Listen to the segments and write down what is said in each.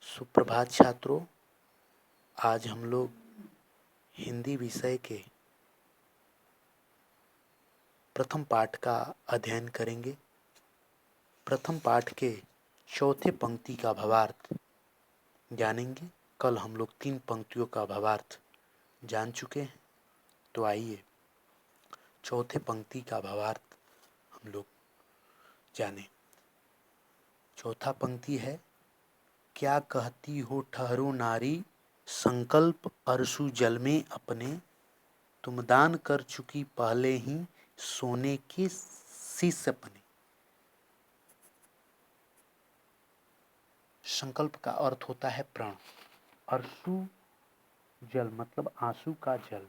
सुप्रभात छात्रों। आज हम लोग हिंदी विषय के प्रथम पाठ का अध्ययन करेंगे। प्रथम पाठ के चौथे पंक्ति का भावार्थ जानेंगे। कल हम लोग 3 पंक्तियों का भावार्थ जान चुके हैं, तो आइए चौथे पंक्ति का भावार्थ हम लोग जानें। चौथा पंक्ति है, क्या कहती हो ठहरो नारी, संकल्प अरसू जल में अपने, तुम दान कर चुकी पहले ही सोने के शीश अपने। संकल्प का अर्थ होता है प्राण। अरसू जल मतलब आंसू का जल।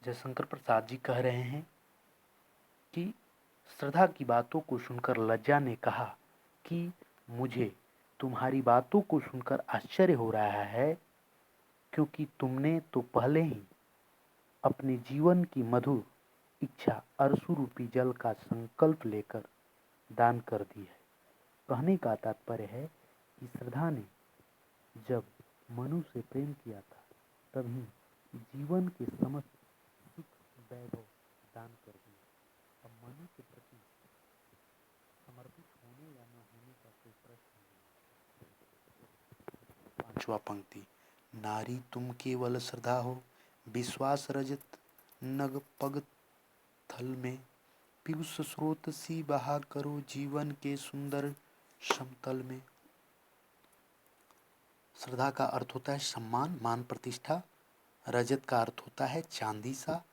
जयशंकर प्रसाद जी कह रहे हैं कि श्रद्धा की बातों को सुनकर लज्जा ने कहा कि मुझे तुम्हारी बातों को सुनकर आश्चर्य हो रहा है, क्योंकि तुमने तो पहले ही अपने जीवन की मधुर इच्छा अरसू रूपी जल का संकल्प लेकर दान कर दी है। कहने का तात्पर्य है कि श्रद्धा ने जब मनु से प्रेम किया था, तभी जीवन के समस्त सुख वैभव दान कर दिए। अब मनु के प्रति समर्पित होने या न होने का कोई प्रश्न नहीं। 5वां पंक्ति, नारी तुम केवल श्रद्धा हो, विश्वास रजत नग पग थल में, पीयूष स्रोत सी बहा करो जीवन के सुंदर समतल में। श्रद्धा का अर्थ होता है सम्मान, मान, प्रतिष्ठा। रजत का अर्थ होता है चांदी सा।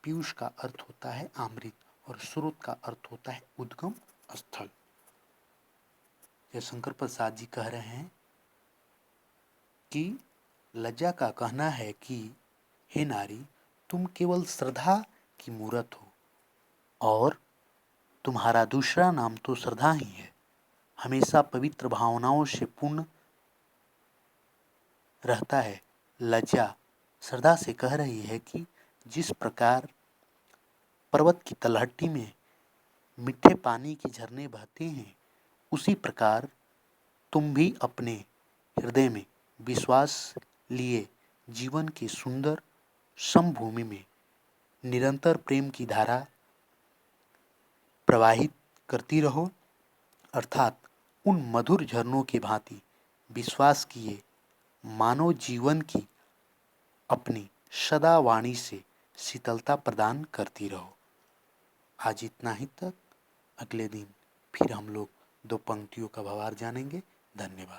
पीयूष का अर्थ होता है अमृत, और स्रोत का अर्थ होता है उद्गम स्थल। जयशंकर प्रसाद जी कह रहे हैं कि लज्जा का कहना है कि हे नारी, तुम केवल श्रद्धा की मूरत हो, और तुम्हारा दूसरा नाम तो श्रद्धा ही है। हमेशा पवित्र भावनाओं से पूर्ण रहता है। लज्जा श्रद्धा से कह रही है कि जिस प्रकार पर्वत की तलहटी में मीठे पानी के झरने बहते हैं, उसी प्रकार तुम भी अपने हृदय में विश्वास लिए जीवन की सुंदर समभूमि में निरंतर प्रेम की धारा प्रवाहित करती रहो, अर्थात उन मधुर झरनों की भांति विश्वास किए मानव जीवन की अपनी सदा वाणी से शीतलता प्रदान करती रहो। आज इतना ही तक। अगले दिन फिर हम लोग 2 पंक्तियों का भावार्थ जानेंगे। धन्यवाद।